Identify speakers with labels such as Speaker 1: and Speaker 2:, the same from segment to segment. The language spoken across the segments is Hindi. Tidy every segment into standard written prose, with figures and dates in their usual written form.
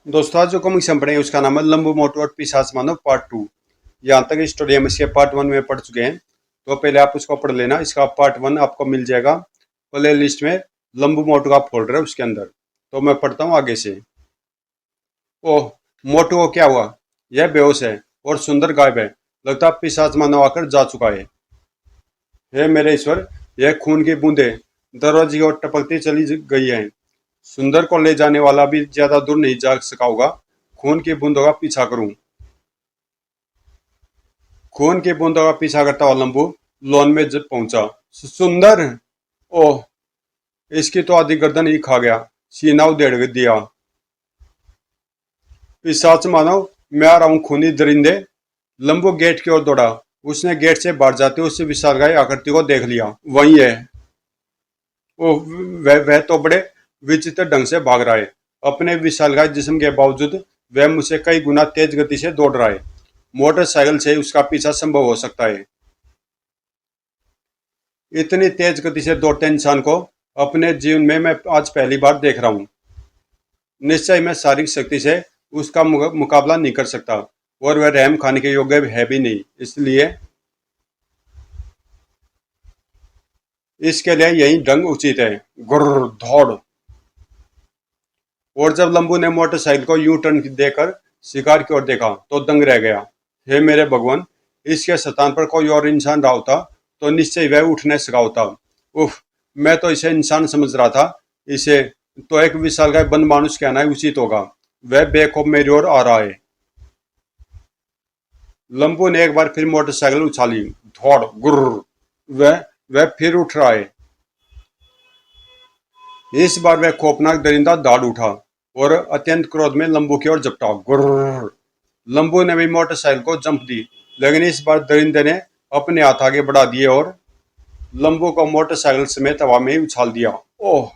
Speaker 1: दोस्तों आज जो कॉमिक्स हम पढ़ेंगे उसका नाम है लंबू मोटू और पिशाच मानव पार्ट 2। यहाँ तक स्टोरी हम इसके पार्ट 1 में पढ़ चुके हैं, तो पहले आप उसको पढ़ लेना। इसका पार्ट 1 आपको मिल जाएगा प्ले लिस्ट में। लंबू मोटू का फोल्डर है उसके अंदर। तो मैं पढ़ता हूँ आगे से। ओह, मोटू को क्या हुआ? यह बेहोश है और सुंदर गायब है। लगता है पिशाच मानव आकर जा चुका है। हे मेरे ईश्वर, यह खून की बूंदें दरवाजे की ओर टपकती चली गई हैं। सुंदर को ले जाने वाला भी ज्यादा दूर नहीं जा सका होगा। खून की बूंदों का पीछा करूं। खून की बूंदों का पीछा करता हुआ लंबू लॉन में जब पहुंचा। सुंदर! ओह, इसकी तो आधी गर्दन ही खा गया, सीना उधेड़ दिया। पिशाच मानव, मैं आ रहा हूं खूनी दरिंदे। लंबू गेट की ओर दौड़ा। उसने गेट से बाहर जाते उस विशालकाय आकृति को देख लिया। वही है। ओह, वह तो बड़े विचित्र ढंग से भाग रहा है। अपने विशालकाय जिस्म के बावजूद वह मुझसे कई गुना तेज गति से दौड़ रहा है। मोटरसाइकिल से उसका पीछा संभव हो सकता है। इतनी तेज गति से दौड़ते इंसान को अपने जीवन में मैं आज पहली बार देख रहा हूँ। निश्चय मैं शारीरिक शक्ति से उसका मुकाबला नहीं कर सकता, और वह रहम खाने के योग्य है भी नहीं। इसलिए इसके लिए यही ढंग उचित है। गुर्र दौड़। और जब लंबू ने मोटरसाइकिल को यू टर्न देकर शिकार की ओर देखा तो दंग रह गया। हे मेरे भगवान, इसके स्थान पर कोई और इंसान रहा होता तो निश्चय वह उठ न सका होता। उफ, मैं तो इसे इंसान समझ रहा था। इसे तो एक विशालकाय बंद मानुष कहना ही उचित होगा। वह बेखौफ मेरी ओर आ रहा है। लंबू ने एक बार फिर मोटरसाइकिल उछाली। धौड़ गुर्र। वह फिर उठ रहा है। इस बार वह खौफनाक दरिंदा दौड़ उठा और अत्यंत क्रोध में लंबू की ओर झपटा। गुर्र। लंबू ने भी मोटरसाइकिल को जंप दी, लेकिन इस बार दरिंदे ने अपने हाथ आगे बढ़ा दिए और लंबू को मोटरसाइकिल समेत हवा में ही उछाल दिया। ओह!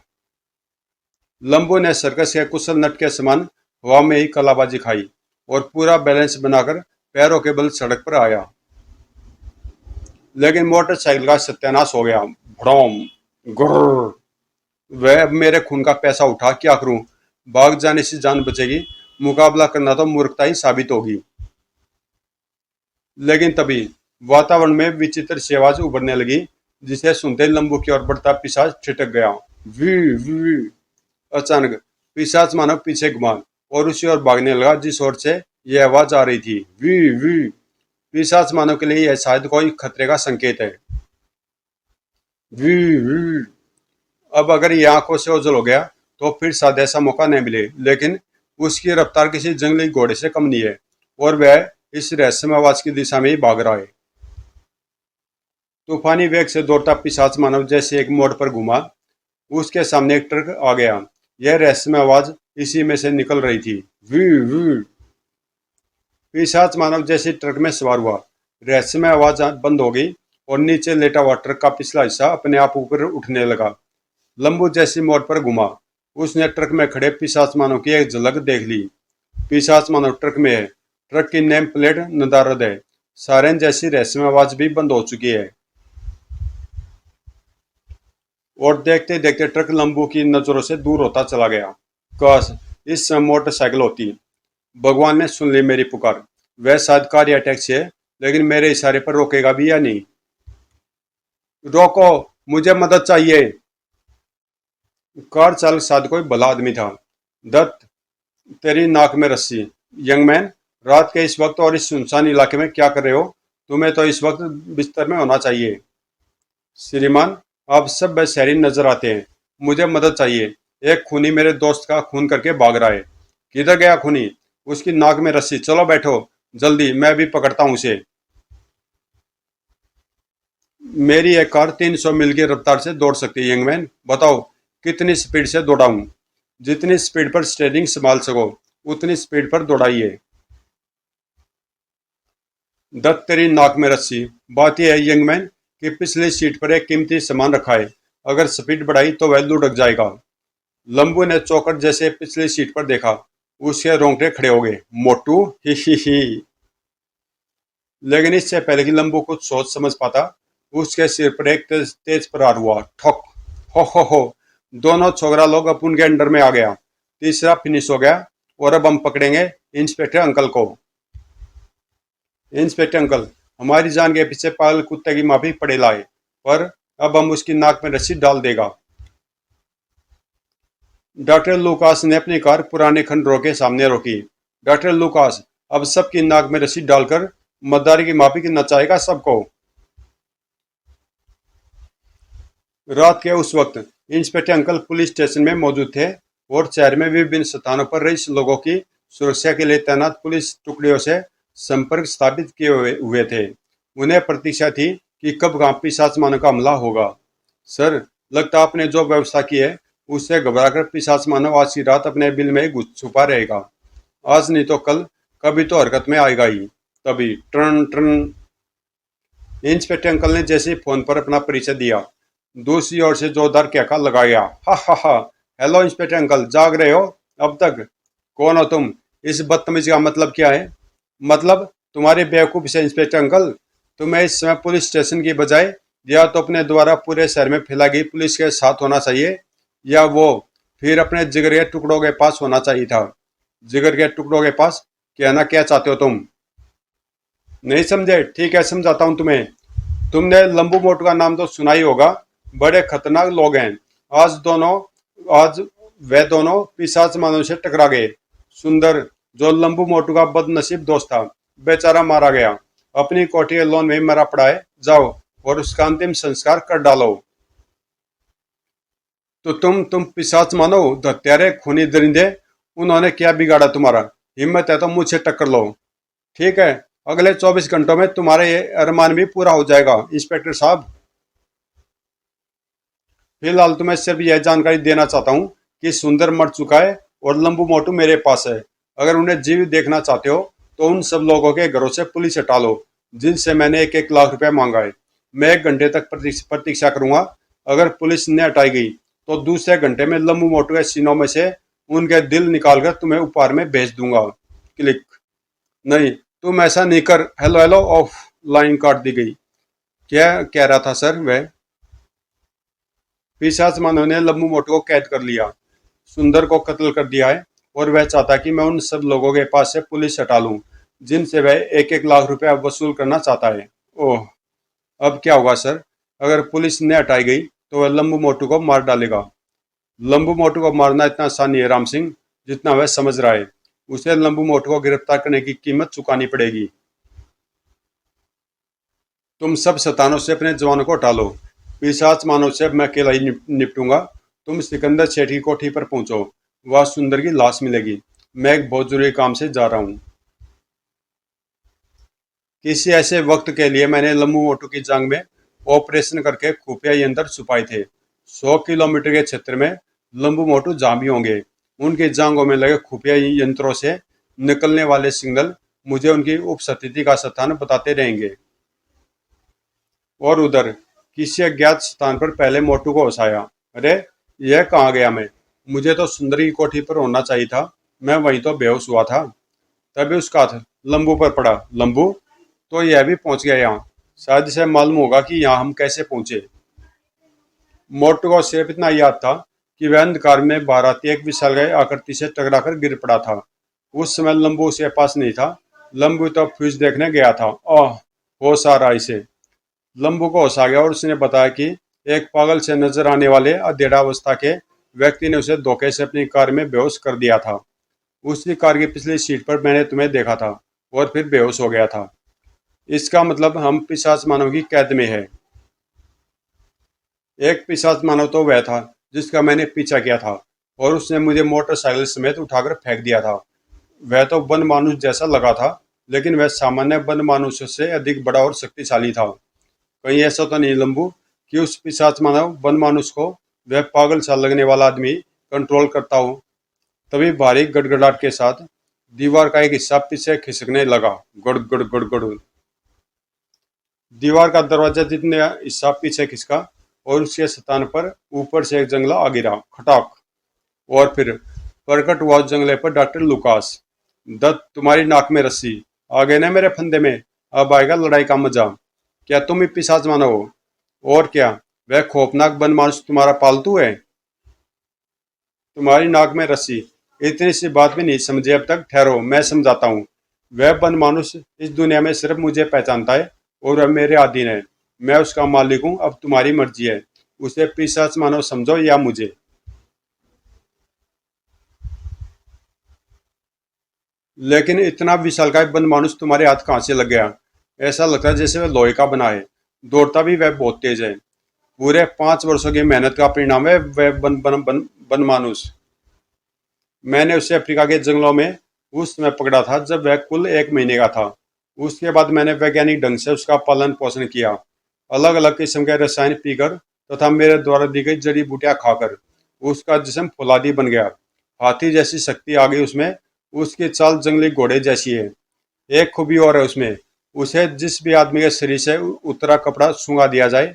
Speaker 1: लंबू ने सर्कस के कुशल नट के समान हवा में ही कलाबाजी खाई और पूरा बैलेंस बनाकर पैरों के बल सड़क पर आया। लेकिन मोटरसाइकिल का सत्यानाश हो गया। भड़ोम। गुर्र। वह अब मेरे खून का पैसा उठा, क्या करूं? भाग जाने से जान बचेगी, मुकाबला करना तो मूर्खता ही साबित होगी। लेकिन तभी वातावरण में विचित्र सी आवाज उभरने लगी, जिसे सुनते लंबू की ओर बढ़ता पिशाच ठिठक गया। वी वी। अचानक पिशाच मानव पीछे घुमा और उसी ओर भागने लगा जिस ओर से यह आवाज आ रही थी। वी वी। पिशाच मानव के लिए यह शायद कोई खतरे का संकेत है। वी वी। अब अगर ये आंखों से ओझल हो गया तो फिर शायद ऐसा मौका नहीं मिले, लेकिन उसकी रफ्तार किसी जंगली घोड़े से कम नहीं है और वह इस रहस्यमय आवाज की दिशा में ही भाग रहा है। तूफानी वेग से दौड़ता पिशाच मानव जैसे एक मोड़ पर घुमा, उसके सामने एक ट्रक आ गया। यह रहस्यमय आवाज इसी में से निकल रही थी। वी वी। पिशाच मानव जैसे ट्रक में सवार हुआ, रहस्यमय आवाज बंद हो गई और नीचे लेटा हुआ ट्रक का पिछला हिस्सा अपने आप ऊपर उठने लगा। लंबू जैसी मोड़ पर घुमा, उसने ट्रक में खड़े पिशाच मानव की एक झलक देख ली। पिशाच मानव ट्रक में है। ट्रक की नेम प्लेट नदारद है। सायरन जैसी रहस्यमय आवाज भी बंद हो चुकी है। और देखते देखते ट्रक लंबू की नजरों से दूर होता चला गया। काश इस समय मोटरसाइकिल होती। भगवान ने सुन ली मेरी पुकार। वह शायद कार्य टैक्सी है, लेकिन मेरे इशारे पर रोकेगा भी या नहीं? रोको, मुझे मदद चाहिए। कार चालक शायद कोई भला आदमी था। दत्त, तेरी नाक में रस्सी। यंग मैन, रात के इस वक्त और इस सुनसान इलाके में क्या कर रहे हो? तुम्हें तो इस वक्त बिस्तर में होना चाहिए। श्रीमान, आप सब बेशहरी नजर आते हैं। मुझे मदद चाहिए। एक खूनी मेरे दोस्त का खून करके भाग रहा है। किधर गया खूनी? उसकी नाक में रस्सी। चलो बैठो जल्दी, मैं भी पकड़ता हूँ उसे। मेरी एक कार 300 मील की रफ्तार से दौड़ सकती है। यंग मैन, बताओ कितनी स्पीड से दौड़ाऊं? जितनी स्पीड पर स्टीयरिंग संभाल सको उतनी स्पीड पर दौड़ाइए। दत्त, तेरी नाक में रस्सी। बात यह है यंग मैन कि पिछली सीट पर एक कीमती सामान रखा है। अगर स्पीड बढ़ाई तो वह लुढ़क जाएगा। लंबू ने चौकट जैसे पिछली सीट पर देखा। उसके रोंगटे खड़े हो गए। मोटू, ही। लेकिन इससे पहले कि लंबू कुछ सोच समझ पाता, उसके सिर पर एक तेज तेज प्रहार हुआ। ठोक। हो। दोनों छोकरा लोग अपुन के अंडर में आ गया। तीसरा फिनिश हो गया और अब हम पकड़ेंगे इंस्पेक्टर अंकल को। इंस्पेक्टर अंकल, हमारी जान के पीछे पागल कुत्ते की माफी पड़े लाए, पर अब हम उसकी नाक में रस्सी डाल देगा। डॉक्टर लूकास ने अपनी कार पुराने खंडरों के सामने रोकी। डॉक्टर लूकास, अब सबकी नाक में रस्सी डालकर मद्दारी की माफी की नचाएगा सबको। रात के उस वक्त इंस्पेक्टर अंकल पुलिस स्टेशन में मौजूद थे और शहर में विभिन्न स्थानों पर रईस लोगों की सुरक्षा के लिए तैनात पुलिस टुकड़ियों से संपर्क स्थापित किए हुए थे। उन्हें प्रतीक्षा थी कि कब कहाँ पिशाच मानव का हमला होगा। सर, लगता आपने जो व्यवस्था की है उससे घबराकर पिशाच मानव आज की रात अपने बिल में घुस छुपा रहेगा। आज नहीं तो कल कभी तो हरकत में आएगा ही। तभी ट्रन ट्रन। इंस्पेक्टर अंकल ने जैसे ही फोन पर अपना परिचय दिया, दूसरी ओर से जोरदार कहका लगाया, हा हा हा। हेलो इंस्पेक्टर अंकल, जाग रहे हो अब तक? कौन हो तुम? इस बदतमीजी का मतलब क्या है? मतलब तुम्हारे बेवकूफ से इंस्पेक्टर अंकल, तुम्हें इस समय पुलिस स्टेशन की बजाय या तो अपने द्वारा पूरे शहर में फैलाई गई पुलिस के साथ होना चाहिए, या वो फिर अपने जिगर के टुकड़ों के पास होना चाहिए था। जिगर के टुकड़ों के पास? कहना क्या चाहते हो तुम? नहीं समझे? ठीक है, समझाता हूँ तुम्हें। तुमने लंबू मोटू का नाम तो सुना ही होगा। बड़े खतरनाक लोग हैं। आज वे दोनों पिशाच मानव से टकरा गए। सुंदर, जो लंबू मोटू का बदनसीब दोस्त था, बेचारा मारा गया। अपनी कोठी के लॉन में मरा पड़ा है। जाओ और उसका अंतिम संस्कार कर डालो। तो तुम पिशाच मानो, हत्यारे, खूनी दरिंदे, उन्होंने क्या बिगाड़ा तुम्हारा? हिम्मत है तो मुझसे टक्कर लो। ठीक है, अगले 24 घंटों में तुम्हारा ये अरमान भी पूरा हो जाएगा इंस्पेक्टर साहब। फिलहाल तो मैं सिर्फ यह जानकारी देना चाहता हूँ कि सुंदर मर चुका है और लंबू मोटू मेरे पास है। अगर उन्हें जीवित देखना चाहते हो तो उन सब लोगों के घरों से पुलिस हटा लो जिनसे मैंने 1-1 लाख रुपया मांगा है। मैं 1 घंटे तक प्रतीक्षा करूंगा। अगर पुलिस ने हटाई गई तो दूसरे घंटे में लंबू मोटू के सीनों में से उनके दिल निकालकर तुम्हें उपहार में भेज दूंगा। क्लिक। नहीं, तुम ऐसा नहीं कर। Hello hello, of. लाइन काट दी गई। क्या कह रहा था सर? वह पिशाच मानव ने लंबू मोटू को कैद कर लिया, सुंदर को कत्ल कर दिया है, और वह चाहता कि मैं उन सब लोगों के पास से पुलिस हटा लूं जिनसे वह 1-1 लाख रुपया वसूल करना चाहता है। ओह, अब क्या होगा सर? अगर पुलिस ने हटाई गई तो वह लंबू मोटू को मार डालेगा। लंबू मोटू को मारना इतना आसान नहीं है राम सिंह, जितना वह समझ रहा है। उसे लंबू मोटू को गिरफ्तार करने की कीमत चुकानी पड़ेगी। तुम सब शैतानों से अपने जवानों को हटा लो। पिशाच मानव से अब मैं अकेला ही निपटूंगा। तुम सिकंदर सेठ की कोठी पर पहुंचो, वहां सुंदर की लाश मिलेगी। मैं एक बहुत जरूरी काम से जा रहा हूँ। किसी ऐसे वक्त के लिए मैंने लंबू मोटू की जांग में ऑपरेशन करके खुफिया यंत्र छुपाए थे। 100 किलोमीटर के क्षेत्र में लंबू मोटू जहां भी होंगे, उनकी जांगों में लगे खुफिया यंत्रों से निकलने वाले सिग्नल मुझे उनकी उपस्थिति का स्थान बताते रहेंगे। और उधर किसी अज्ञात स्थान पर पहले मोटू को हंसाया। अरे, यह कहाँ गया मैं? मुझे तो सुंदरी की कोठी पर होना चाहिए था। मैं वहीं तो बेहोश हुआ था। तभी उसका हाथ लंबू पर पड़ा। लंबू तो यह भी पहुंच गया यहाँ। शायद इसे मालूम होगा कि यहाँ हम कैसे पहुंचे। मोटू को सिर्फ इतना याद था कि वह अंधकार में बाहर आती एक विशालकाय आकृति से टकराकर गिर पड़ा था। उस समय लंबू उसके पास नहीं था। लंबू तो फ्यूज देखने गया था। ओह, होश आ रहा इसे। लंबू को होश आ गया और उसने बताया कि एक पागल से नजर आने वाले अधेड़ावस्था के व्यक्ति ने उसे धोखे से अपनी कार में बेहोश कर दिया था। उसी कार की पिछली सीट पर मैंने तुम्हें देखा था और फिर बेहोश हो गया था। इसका मतलब हम पिशाच मानव की कैद में है। एक पिशाच मानव तो वह था जिसका मैंने पीछा किया था और उसने मुझे मोटरसाइकिल समेत उठाकर फेंक दिया था। वह तो वन मानुष जैसा लगा था, लेकिन वह सामान्य वन मानुषों से अधिक बड़ा और शक्तिशाली था। कहीं ऐसा तो नहीं लंबू कि उस पिशाच मानव वन मानुष को वह पागल सा लगने वाला आदमी कंट्रोल करता हो? तभी भारी गड़गड़ाहट के साथ दीवार का एक हिस्सा पीछे खिसकने लगा। गुड़ गुड़ गुड़ गुड़। दीवार का दरवाजा जितने हिस्सा पीछे खिसका और उसके स्थान पर ऊपर से एक जंगला आ गिरा। खटाक। और फिर प्रकट हुआ उस जंगले पर डॉक्टर लुकास। दत्त, तुम्हारी नाक में रस्सी आ गए ना मेरे फंदे में। अब आएगा लड़ाई का मजा। क्या तुम ही पिशाच मानो हो? और क्या वह खौफनाक बनमानुष तुम्हारा पालतू है? तुम्हारी नाक में रस्सी इतनी सी बात भी नहीं समझे अब तक, ठहरो मैं समझाता हूँ। वह बन मानुष इस दुनिया में सिर्फ मुझे पहचानता है और वह मेरे अधीन है। मैं उसका मालिक हूँ, अब तुम्हारी मर्जी है। उसे पिशाच मानो समझो या मुझे। लेकिन इतना विशालकाय बन मानुष तुम्हारे हाथ कहाँ से लग गया? ऐसा लगता है जैसे वह लोहे का बना है। दौड़ता भी वह बहुत तेज है। पूरे 5 वर्षों की मेहनत का परिणाम है वह बन मानुष। मैंने उसे अफ्रीका के जंगलों में उस समय पकड़ा था जब वह कुल 1 महीने का था। उसके बाद मैंने वैज्ञानिक ढंग से उसका पालन पोषण किया, अलग अलग किस्म के रसायन पीकर तथा मेरे द्वारा दी गई जड़ी बूटियां खाकर उसका जिस्म फौलादी बन गया। हाथी जैसी शक्ति आ गई उसमें। उसकी चाल जंगली घोड़े जैसी है। एक खूबी और है उसमें, उसे जिस भी आदमी के शरीर से उतरा कपड़ा सूंघा दिया जाए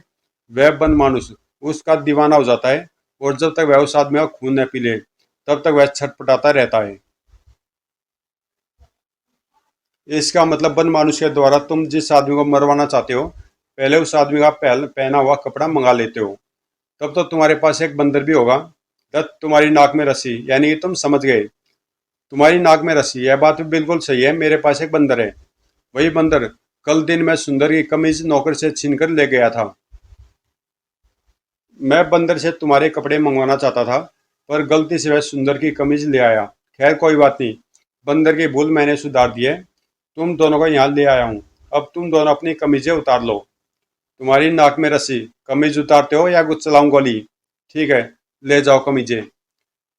Speaker 1: वह बन मानुष उसका दीवाना हो जाता है, और जब तक वह उस आदमी का खून न पी ले तब तक वह छटपटाता रहता है। इसका मतलब बन मानुष के द्वारा तुम जिस आदमी को मरवाना चाहते हो पहले उस आदमी का पहना हुआ कपड़ा मंगा लेते हो। तब तो तुम्हारे पास एक बंदर भी होगा। तब तुम्हारी नाक में रस्सी, यानी कि तुम समझ गए। तुम्हारी नाक में रस्सी, यह बात भी बिल्कुल सही है। मेरे पास एक बंदर है। वही बंदर कल दिन में सुंदर की कमीज नौकर से छीन कर ले गया था। मैं बंदर से तुम्हारे कपड़े मंगवाना चाहता था, पर गलती से वह सुंदर की कमीज ले आया। खैर कोई बात नहीं, बंदर की भूल मैंने सुधार दी है। तुम दोनों को यहाँ ले आया हूँ। अब तुम दोनों अपनी कमीजें उतार लो। तुम्हारी नाक में रस्सी, कमीज उतारते हो या कुछ चलाऊं गोली? ठीक है, ले जाओ कमीजें।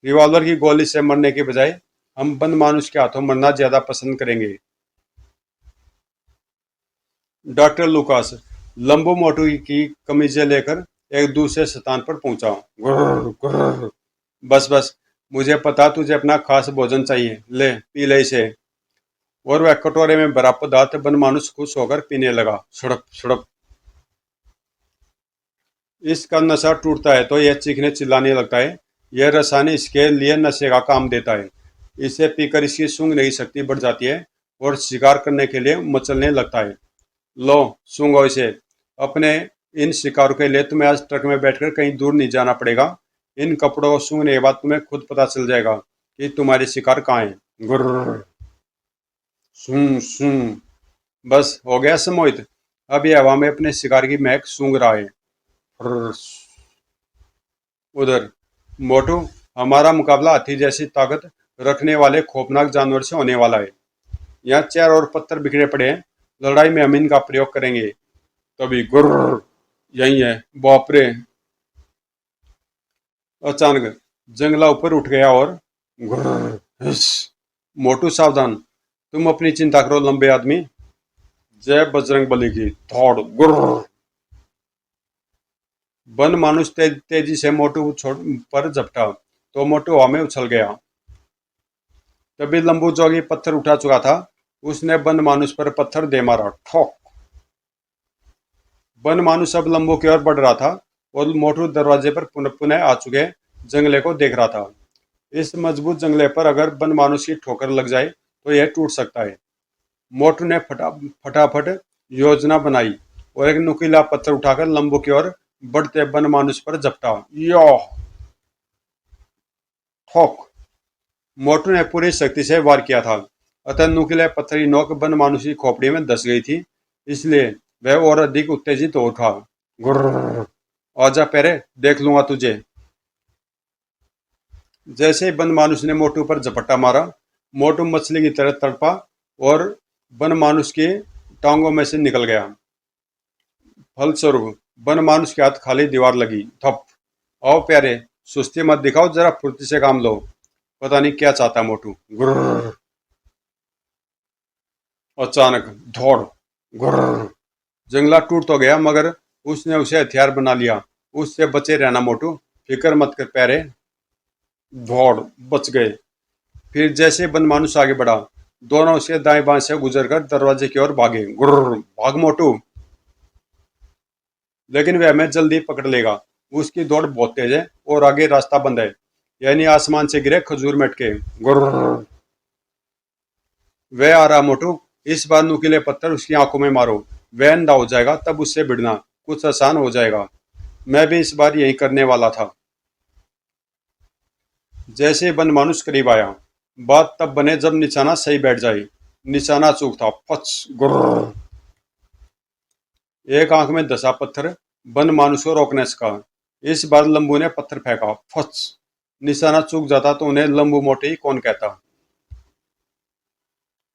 Speaker 1: रिवॉल्वर की गोली से मरने के बजाय हम बंद मानुष के हाथों मरना ज्यादा पसंद करेंगे। डॉक्टर लुकास लंबू मोटू की कमीजें लेकर एक दूसरे स्थान पर पहुंचा। गुर्र, गुर्र। बस बस, मुझे पता तुझे अपना खास भोजन चाहिए, ले पी ले इसे। और वह कटोरे में भरा पदार्थ बन मानुष खुश होकर पीने लगा। सड़प सड़प। इसका नशा टूटता है तो यह चीखने चिल्लाने लगता है। यह रसायन इसके लिए नशे का काम देता है। इसे पीकर इसकी सूंघने की शक्ति बढ़ जाती है और शिकार करने के लिए मचलने लगता है। लो, सूंघो इसे। अपने इन शिकारों के लिए तुम्हें आज ट्रक में बैठकर कहीं दूर नहीं जाना पड़ेगा। इन कपड़ों को सूंघने के बाद तुम्हें खुद पता चल जाएगा कि तुम्हारे शिकार कहाँ हैं। गुर्र, सूं सूं। बस हो गया सम्मोहित। अब ये हवा में अपने शिकार की महक सूंघ रहा है। फुर्र। उधर मोटू, हमारा मुकाबला हाथी जैसी ताकत रखने वाले खौफनाक जानवर से होने वाला है। यहाँ चेयर और पत्थर बिखरे पड़े हैं। लड़ाई में हम इनका प्रयोग करेंगे। तभी गुर्र, यही है। बाप रे! अचानक जंगला ऊपर उठ गया और गुर्र, हिस। मोटू सावधान, तुम अपनी चिंता करो लंबे आदमी। जय बजरंग बली की। दौड़। गुर्र। वन मानुष तेजी से मोटू पर झपटा तो मोटू हवा में उछल गया। तभी लंबू जोगी पत्थर उठा चुका था। उसने वन मानुष पर पत्थर दे मारा। ठोक। वन मानुष अब लंबू की ओर बढ़ रहा था और मोटू दरवाजे पर पुनः पुनः आ चुके जंगले को देख रहा था। इस मजबूत जंगले पर अगर वन मानुष की ठोकर लग जाए तो यह टूट सकता है। मोटू ने फटाफट योजना बनाई और एक नुकीला पत्थर उठाकर लंबू की ओर बढ़ते वन मानुष पर झपटा। यो! ठोक! मोटू ने पूरी शक्ति से वार किया था, अतः नुकीले पत्थर की नोक वन मानुष की खोपड़ी में धस गई थी। इसलिए वह और अधिक उत्तेजित हो उठा। गुर्र! आजा पैरे, देख लूंगा तुझे। जैसे ही वन मानुष ने मोटू पर झपट्टा मारा, मोटू मछली की तरह तड़पा और वन मानुष की टांगों में से निकल गया। फलस्वरूप वन मानुष के हाथ खाली दीवार लगी। थप। आओ प्यारे, सुस्ती मत दिखाओ, जरा फुर्ती से काम लो। पता नहीं क्या चाहता मोटू। गुर्र! अचानक धौड़। गुर्र! जंगला टूट तो गया, मगर उसने उसे हथियार बना लिया। उससे बचे रहना मोटू, फिक्र मत कर प्यारे। धौड़। बच गए। फिर जैसे बनमानुस आगे बढ़ा, दोनों उसके दाएं बाएं से गुजरकर दरवाजे की ओर भागे। गुर्र! भाग मोटू! लेकिन वह हमें जल्दी पकड़ लेगा। उसकी दौड़ बहुत तेज है और आगे रास्ता बंद है, यानी आसमान से गिरे खजूर में अटके। गुर्र! वह आ रहा मोटू। इस बार नुकीले पत्थर उसकी आंखों में मारो। वह अंधा हो जाएगा, तब उससे भिड़ना कुछ आसान हो जाएगा। मैं भी इस बार यही करने वाला था। जैसे ही बनमानुस करीब आया, बात तब बने जब निशाना सही बैठ जाए। निशाना चूक था। फच गुर्र। एक आंख में दसा पत्थर, बनमानुस को रोक न सका। इस बार लंबू ने पत्थर फेंका। फच। निशाना चूक जाता तो उन्हें लंबू मोटी कौन कहता।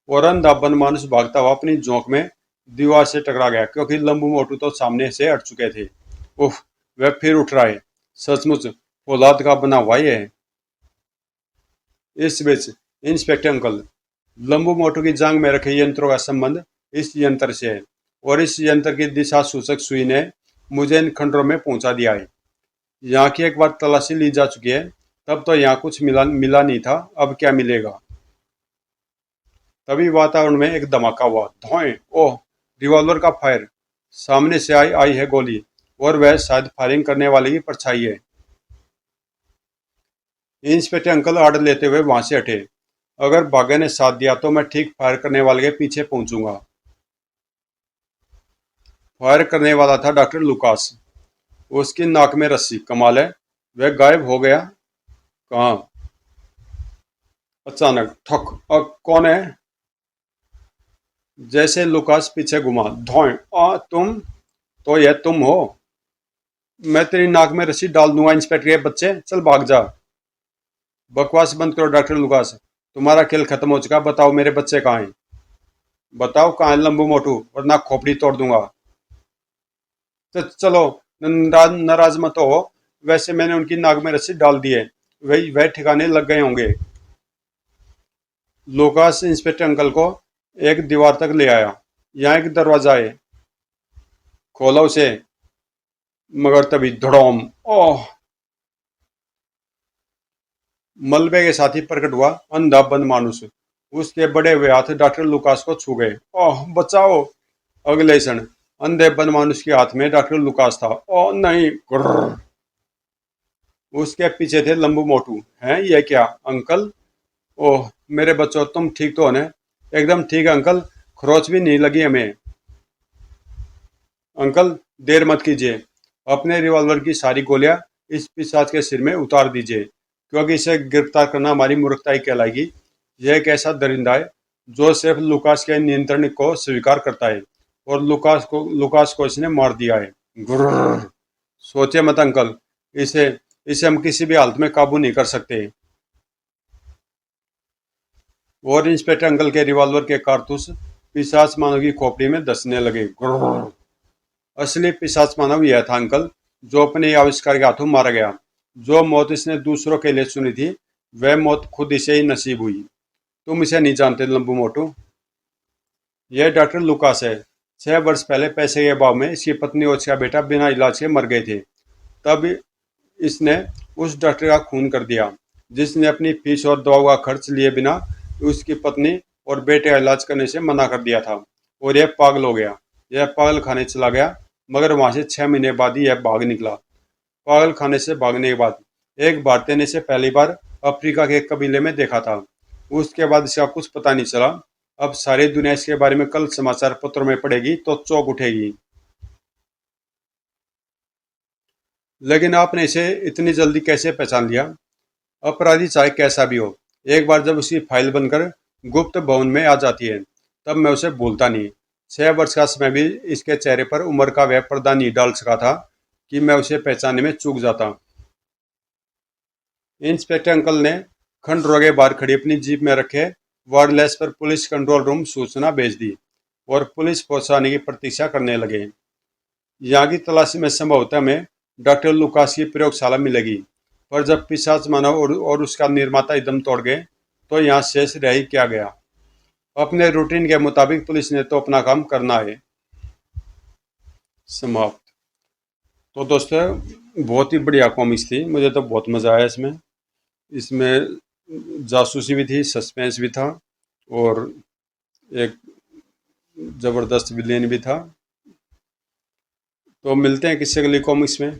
Speaker 1: और अंधा बनमानुस भागता हुआ अपनी जोंक में दीवार से टकरा गया, क्योंकि लंबू मोटू तो सामने से हट चुके थे। उफ, वह फिर उठ रहा है। सचमुच फौलाद का बना हुआ ही है। इस बीच इंस्पेक्टर अंकल, लंबू मोटू की जांग में रखे यंत्रों का संबंध इस यंत्र से है, और इस यंत्र की दिशा सूचक सुई ने मुझे इन खंडरों में पहुंचा दिया है। यहाँ की एक बार तलाशी ली जा चुकी है, तब तो यहाँ कुछ मिला नहीं था, अब क्या मिलेगा। तभी वातावरण में एक धमाका हुआ। धोएं। ओह, रिवॉल्वर का फायर। सामने से आई है गोली, और वह शायद फायरिंग करने वाले की परछाई है। इंस्पेक्टर अंकल आर्डर लेते हुए वहां से हटे। अगर भाग्य ने साथ दिया तो मैं ठीक फायर करने वाले के पीछे पहुंचूंगा। फायर करने वाला था डॉक्टर लुकास। उसकी नाक में रस्सी। कमाल है, वह गायब हो गया कहाँ। अचानक ठक। कौन है। जैसे लुकास पीछे घुमा। धोएं। तुम। तो यह तुम हो। मैं तेरी नाक में रस्सी डाल दूंगा इंस्पेक्टर के बच्चे, चल भाग जा। बकवास बंद करो डॉक्टर लुकास, तुम्हारा खेल खत्म हो चुका। बताओ मेरे बच्चे कहाँ हैं। बताओ कहाँ है लंबू मोटू, वरना खोपड़ी तोड़ दूंगा। चलो, नाराज मत हो। वैसे मैंने उनकी नाक में रस्सी डाल दी है, वही वह ठिकाने लग गए होंगे। लुकास इंस्पेक्टर अंकल को एक दीवार तक ले आया। यहाँ एक दरवाजा है, खोलो उसे। मगर तभी धड़ोम। ओह। मलबे के साथ ही प्रकट हुआ अंधा बंद मानुस। उसके बड़े हुए हाथ डॉक्टर लुकास को छू गए। ओह बचाओ। अगले क्षण अंधे बंद मानुस के हाथ में डॉक्टर लुकास था। ओह नहीं। गुर्र। उसके पीछे थे लंबू मोटू। हैं ये क्या अंकल। ओह मेरे बच्चों, तुम ठीक तो हो ना। एकदम ठीक है अंकल, खरोच भी नहीं लगी हमें। अंकल देर मत कीजिए, अपने रिवॉल्वर की सारी गोलियां इस पिशाच के सिर में उतार दीजिए, क्योंकि इसे गिरफ्तार करना हमारी मूर्खताई कहलाएगी। यह एक ऐसा दरिंदा है जो सिर्फ लुकास के नियंत्रण को स्वीकार करता है, और लुकास को इसने मार दिया है। गुर्र। सोचे मत अंकल, इसे इसे हम किसी भी हालत में काबू नहीं कर सकते। और इंस्पेक्टर अंकल के रिवॉल्वर के कारतूस पिशाच मानव की खोपड़ी में धंसने लगे। गुर्र। असली पिशाच मानव यह था अंकल, जो अपने आविष्कार के हाथों मारा गया। जो मौत इसने दूसरों के लिए चुनी थी, वह मौत खुद इसे ही नसीब हुई। तुम इसे नहीं जानते लंबू मोटू। यह डॉक्टर लुकास है। 6 वर्ष पहले पैसे के अभाव में इसकी पत्नी और इसका बेटा बिना इलाज के मर गए थे। तब इसने उस डॉक्टर का खून कर दिया, जिसने अपनी फीस और दवा का खर्च लिए बिना उसकी पत्नी और बेटे का इलाज करने से मना कर दिया था। और यह पागल हो गया। यह पागल खाने चला गया, मगर वहां से 6 महीने बाद ही यह भाग निकला। पागल खाने से भागने के बाद एक भारतीय ने इसे पहली बार अफ्रीका के एक कबीले में देखा था। उसके बाद इसका कुछ पता नहीं चला। अब सारी दुनिया इसके बारे में कल समाचार पत्रों में पड़ेगी तो चौंक उठेगी। लेकिन आपने इसे इतनी जल्दी कैसे पहचान लिया। अपराधी चाहे कैसा भी हो, एक बार जब उसकी फाइल बनकर गुप्त भवन में आ जाती है, तब मैं उसे भूलता नहीं। 6 वर्ष का समय भी इसके चेहरे पर उम्र का वह पर्दा नहीं डाल सका था कि मैं उसे पहचानने में चूक जाता। इंस्पेक्टर अंकल ने खंडरों के बाहर खड़ी अपनी जीप में रखे वायरलेस पर पुलिस कंट्रोल रूम सूचना भेज दी, और पुलिस पहुंचाने की प्रतीक्षा करने लगे। यहाँ की तलाशी में संभवतः हमें डॉक्टर लुकास की प्रयोगशाला मिलेगी, पर जब पिशाच मानव और उसका निर्माता एकदम तोड़ गए, तो यहाँ शेष रह ही क्या गया। अपने रूटीन के मुताबिक पुलिस ने तो अपना काम करना है। समाप्त। तो दोस्तों, बहुत ही बढ़िया कॉमिक्स थी, मुझे तो बहुत मज़ा आया इसमें। इसमें जासूसी भी थी, सस्पेंस भी था, और एक ज़बरदस्त विलेन भी था। तो मिलते हैं किसी अगली कॉमिक्स में।